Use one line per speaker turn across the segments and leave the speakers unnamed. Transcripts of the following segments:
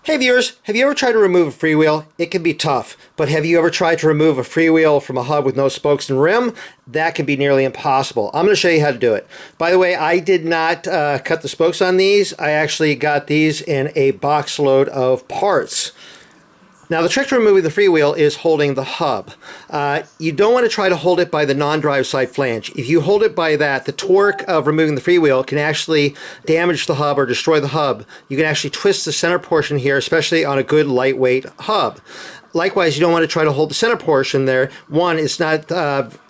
Hey viewers, have you ever tried to remove a freewheel? It can be tough, but have you ever tried to remove a freewheel from a hub with no spokes and rim? That can be nearly impossible. I'm going to show you how to do it. By the way, I did not cut the spokes on these. I actually got these in a box load of parts. Now the trick to removing the freewheel is holding the hub. You don't want to try to hold it by the non-drive side flange. If you hold it by that, the torque of removing the freewheel can actually damage the hub or destroy the hub. You can actually twist the center portion here, especially on a good lightweight hub. Likewise, you don't want to try to hold the center portion there. One, it's not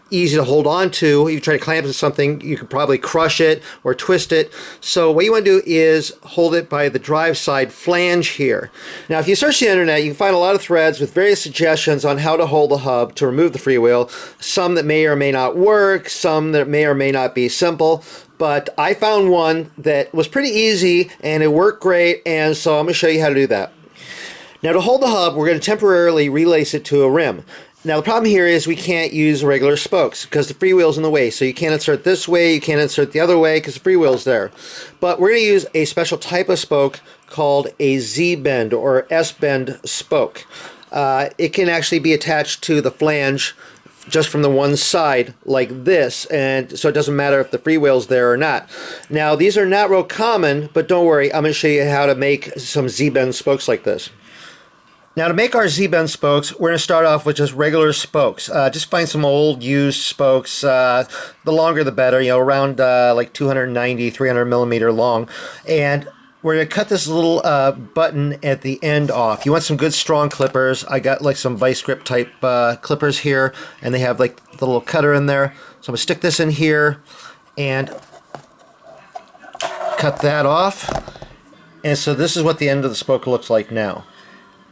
easy to hold on to. If you try to clamp it to something, you could probably crush it or twist it. So what you want to do is hold it by the drive side flange here. Now if you search the internet, you can find a lot of threads with various suggestions on how to hold the hub to remove the freewheel. Some that may or may not work, some that may or may not be simple. But I found one that was pretty easy and it worked great, and so I'm going to show you how to do that. Now to hold the hub, we're going to temporarily relace it to a rim. Now the problem here is we can't use regular spokes because the freewheel's in the way. So you can't insert this way, you can't insert the other way because the freewheel's there. But we're going to use a special type of spoke called a Z-bend or S-bend spoke. It can actually be attached to the flange just from the one side like this, and so it doesn't matter if the freewheel's there or not. Now these are not real common, but don't worry, I'm going to show you how to make some Z-bend spokes like this. Now to make our Z-bend spokes, we're going to start off with just regular spokes. Just find some old used spokes. The longer the better, you know, around like 290, 300 millimeter long. And we're going to cut this little button at the end off. You want some good strong clippers. I got like some vice grip type clippers here, and they have like the little cutter in there. So I'm going to stick this in here and cut that off. And so this is what the end of the spoke looks like now.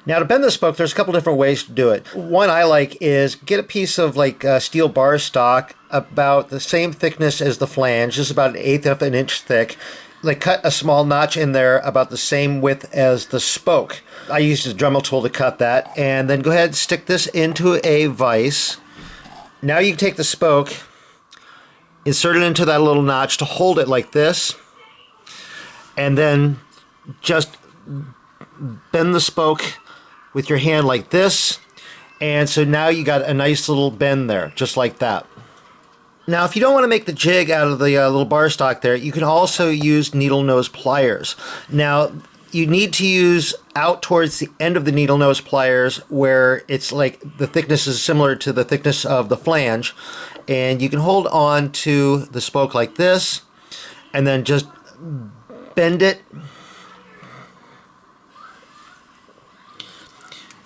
Now to bend the spoke, there's a couple different ways to do it. One I like is get a piece of like steel bar stock about the same thickness as the flange, just about 1/8 of an inch thick. Like cut a small notch in there about the same width as the spoke. I used a Dremel tool to cut that, and then go ahead and stick this into a vise. Now you can take the spoke, insert it into that little notch to hold it like this, and then just bend the spoke with your hand like this, and so now you got a nice little bend there, just like that. Now if you don't want to make the jig out of the little bar stock there, you can also use needle nose pliers. Now you need to use out towards the end of the needle nose pliers where it's like the thickness is similar to the thickness of the flange, and you can hold on to the spoke like this and then just bend it.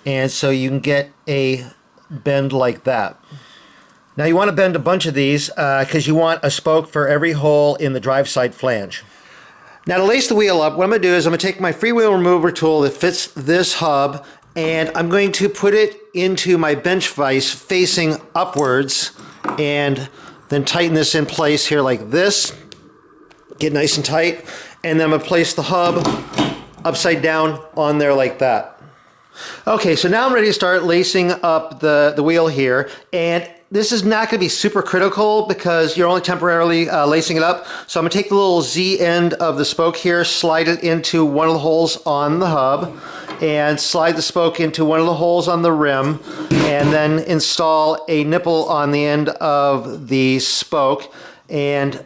And so you can get a bend like that. Now you want to bend a bunch of these because you want a spoke for every hole in the drive side flange. Now to lace the wheel up, what I'm going to do is I'm going to take my freewheel remover tool that fits this hub, and I'm going to put it into my bench vise facing upwards, and then tighten this in place here like this. Get nice and tight, and then I'm going to place the hub upside down on there like that. Okay, so now I'm ready to start lacing up the wheel here, and this is not going to be super critical because you're only temporarily lacing it up. So I'm going to take the little Z end of the spoke here, slide it into one of the holes on the hub, and slide the spoke into one of the holes on the rim, and then install a nipple on the end of the spoke. And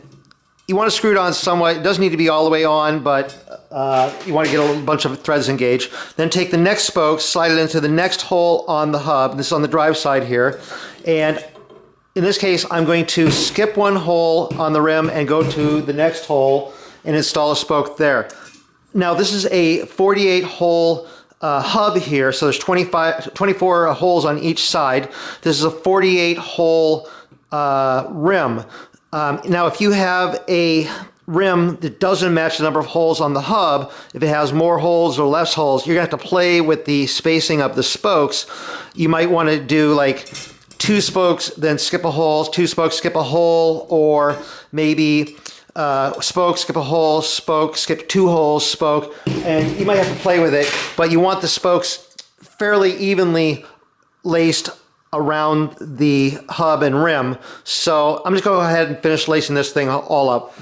you want to screw it on somewhat. It doesn't need to be all the way on, but you want to get a bunch of threads engaged. Then take the next spoke, slide it into the next hole on the hub. This is on the drive side here. And in this case, I'm going to skip one hole on the rim and go to the next hole and install a spoke there. Now this is a 48 hole hub here, so there's 24 holes on each side. This is a 48 hole rim. Now if you have a rim that doesn't match the number of holes on the hub, if it has more holes or less holes, you're going to have to play with the spacing of the spokes. You might want to do like 2 spokes, then skip a hole, 2 spokes, skip a hole, or maybe spoke, skip a hole, spoke, skip 2 holes, spoke, and you might have to play with it, but you want the spokes fairly evenly laced around the hub and rim. So I'm just going to go ahead and finish lacing this thing all up.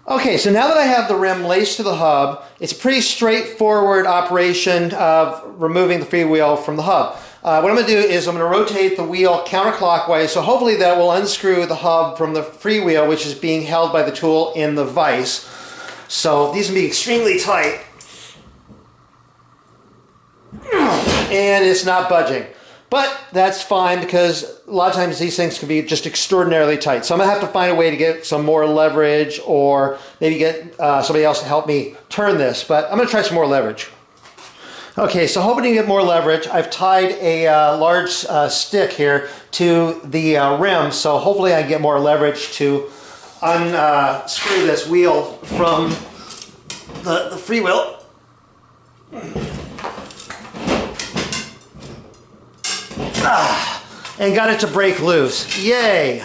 Okay, so now that I have the rim laced to the hub, it's a pretty straightforward operation of removing the freewheel from the hub. What I'm going to do is I'm going to rotate the wheel counterclockwise, so hopefully that will unscrew the hub from the freewheel, which is being held by the tool in the vise. So these will be extremely tight. And it's not budging. But that's fine because a lot of times these things can be just extraordinarily tight. So I'm going to have to find a way to get some more leverage or maybe get somebody else to help me turn this. But I'm going to try some more leverage. Okay, so hoping to get more leverage, I've tied a large stick here to the rim. So hopefully I can get more leverage to unscrew this wheel from the freewheel. And got it to break loose. Yay!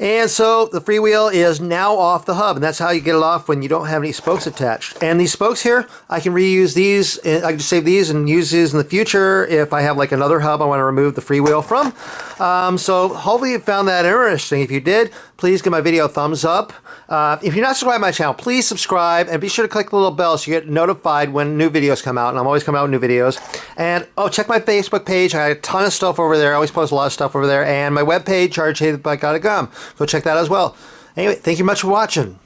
And so the freewheel is now off the hub, and that's how you get it off when you don't have any spokes attached. And these spokes here, I can reuse these, and I can just save these and use these in the future if I have like another hub I want to remove the freewheel from. So hopefully you found that interesting. If you did, please give my video a thumbs up. If you're not subscribed to my channel, please subscribe and be sure to click the little bell so you get notified when new videos come out. And I'm always coming out with new videos. And check my Facebook page. I got a ton of stuff over there. I always post a lot of stuff over there. And my webpage, rjbike.com. Go check that out as well. Anyway, thank you much for watching.